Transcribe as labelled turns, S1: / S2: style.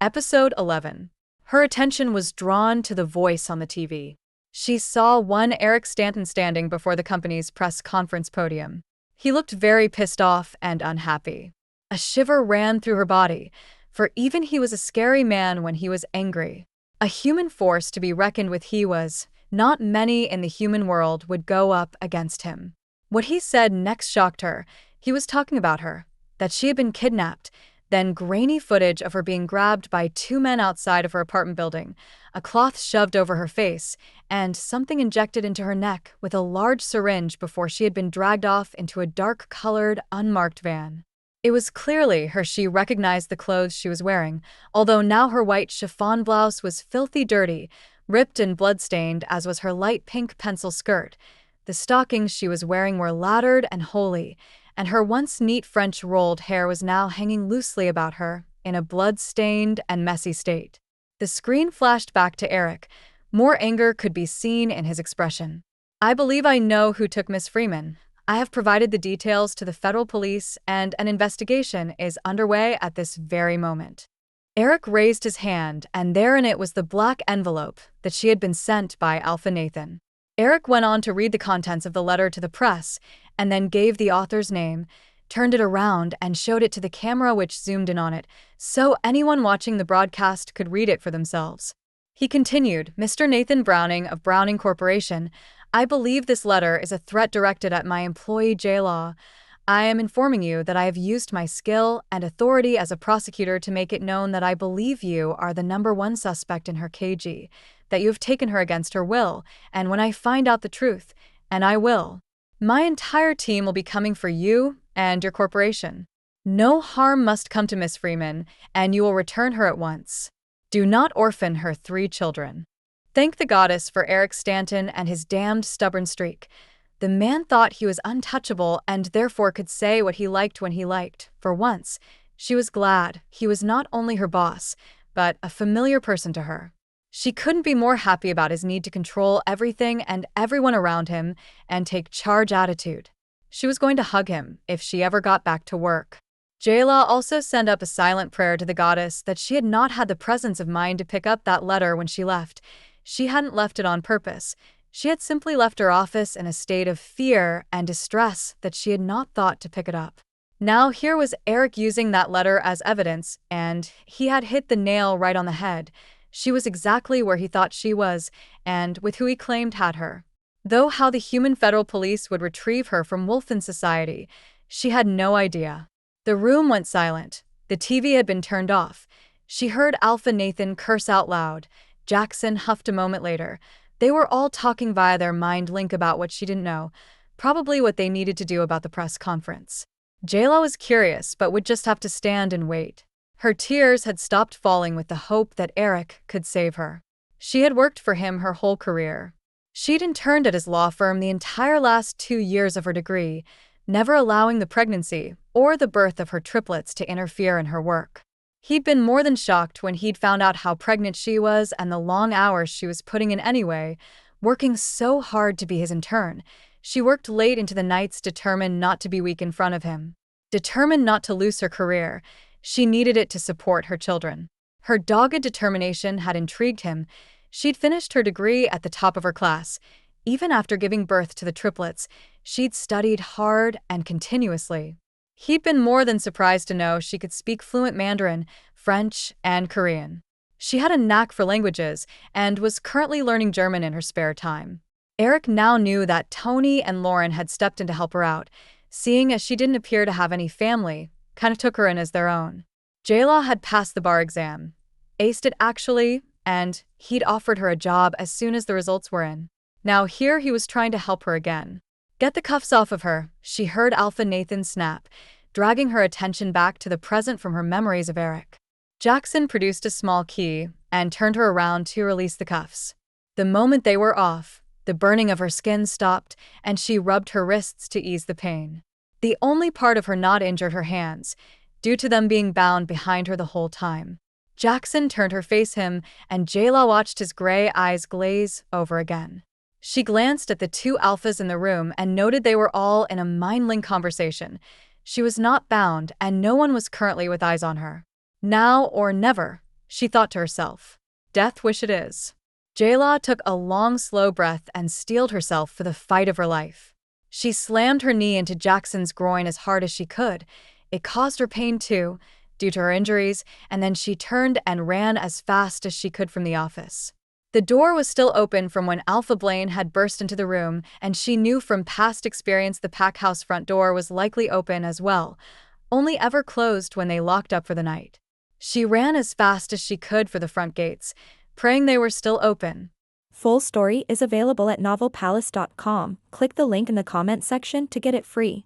S1: Episode 11. Her attention was drawn to the voice on the TV. She saw one Eric Stanton standing before the company's press conference podium. He looked very pissed off and unhappy. A shiver ran through her body, for even he was a scary man when he was angry. A human force to be reckoned with he was. Not many in the human world would go up against him. What he said next shocked her. He was talking about her, that she had been kidnapped. Then grainy footage of her being grabbed by two men outside of her apartment building, a cloth shoved over her face, and something injected into her neck with a large syringe before she had been dragged off into a dark-colored, unmarked van. It was clearly her. She recognized the clothes she was wearing, although now her white chiffon blouse was filthy dirty, ripped and blood-stained, as was her light pink pencil skirt. The stockings she was wearing were laddered and holey, and her once neat French rolled hair was now hanging loosely about her, in a blood-stained and messy state. The screen flashed back to Eric. More anger could be seen in his expression. "I believe I know who took Miss Freeman. I have provided the details to the federal police, and an investigation is underway at this very moment." Eric raised his hand, and there in it was the black envelope that she had been sent by Alpha Nathan. Eric went on to read the contents of the letter to the press, and then gave the author's name, turned it around, and showed it to the camera, which zoomed in on it, so anyone watching the broadcast could read it for themselves. He continued, "Mr. Nathan Browning of Browning Corporation, I believe this letter is a threat directed at my employee J-Law. I am informing you that I have used my skill and authority as a prosecutor to make it known that I believe you are the #1 suspect in her KG, that you have taken her against her will, and when I find out the truth, and I will, my entire team will be coming for you and your corporation. No harm must come to Miss Freeman, and you will return her at once. Do not orphan her 3 children. Thank the goddess for Eric Stanton and his damned stubborn streak. The man thought he was untouchable and therefore could say what he liked when he liked. For once, she was glad he was not only her boss, but a familiar person to her. She couldn't be more happy about his need to control everything and everyone around him and take charge attitude. She was going to hug him if she ever got back to work. J-Law also sent up a silent prayer to the goddess that she had not had the presence of mind to pick up that letter when she left. She hadn't left it on purpose. She had simply left her office in a state of fear and distress that she had not thought to pick it up. Now here was Eric using that letter as evidence, and he had hit the nail right on the head. She was exactly where he thought she was, and with who he claimed had her. Though how the human federal police would retrieve her from Wolfen Society, she had no idea. The room went silent. The TV had been turned off. She heard Alpha Nathan curse out loud. Jackson huffed a moment later. They were all talking via their mind link about what she didn't know, probably what they needed to do about the press conference. J-Law was curious, but would just have to stand and wait. Her tears had stopped falling with the hope that Eric could save her. She had worked for him her whole career. She'd interned at his law firm the entire last 2 years of her degree, never allowing the pregnancy or the birth of her triplets to interfere in her work. He'd been more than shocked when he'd found out how pregnant she was and the long hours she was putting in anyway, working so hard to be his intern. She worked late into the nights, determined not to be weak in front of him. Determined not to lose her career, she needed it to support her children. Her dogged determination had intrigued him. She'd finished her degree at the top of her class. Even after giving birth to the triplets, she'd studied hard and continuously. He'd been more than surprised to know she could speak fluent Mandarin, French, and Korean. She had a knack for languages and was currently learning German in her spare time. Eric now knew that Tony and Lauren had stepped in to help her out, seeing as she didn't appear to have any family, kind of took her in as their own. J-Law had passed the bar exam, aced it actually, and he'd offered her a job as soon as the results were in. Now here he was trying to help her again. "Get the cuffs off of her," she heard Alpha Nathan snap, dragging her attention back to the present from her memories of Eric. Jackson produced a small key and turned her around to release the cuffs. The moment they were off, the burning of her skin stopped, and she rubbed her wrists to ease the pain. The only part of her not injured her hands, due to them being bound behind her the whole time. Jackson turned her face him, and J-Law watched his gray eyes glaze over again. She glanced at the 2 alphas in the room and noted they were all in a mind-link conversation. She was not bound, and no one was currently with eyes on her. Now or never, she thought to herself. Death wish it is. Jayla took a long, slow breath and steeled herself for the fight of her life. She slammed her knee into Jackson's groin as hard as she could. It caused her pain too, due to her injuries, and then she turned and ran as fast as she could from the office. The door was still open from when Alpha Blaine had burst into the room, and she knew from past experience the pack house front door was likely open as well, only ever closed when they locked up for the night. She ran as fast as she could for the front gates, praying they were still open.
S2: Full story is available at novelpalace.com. Click the link in the comment section to get it free.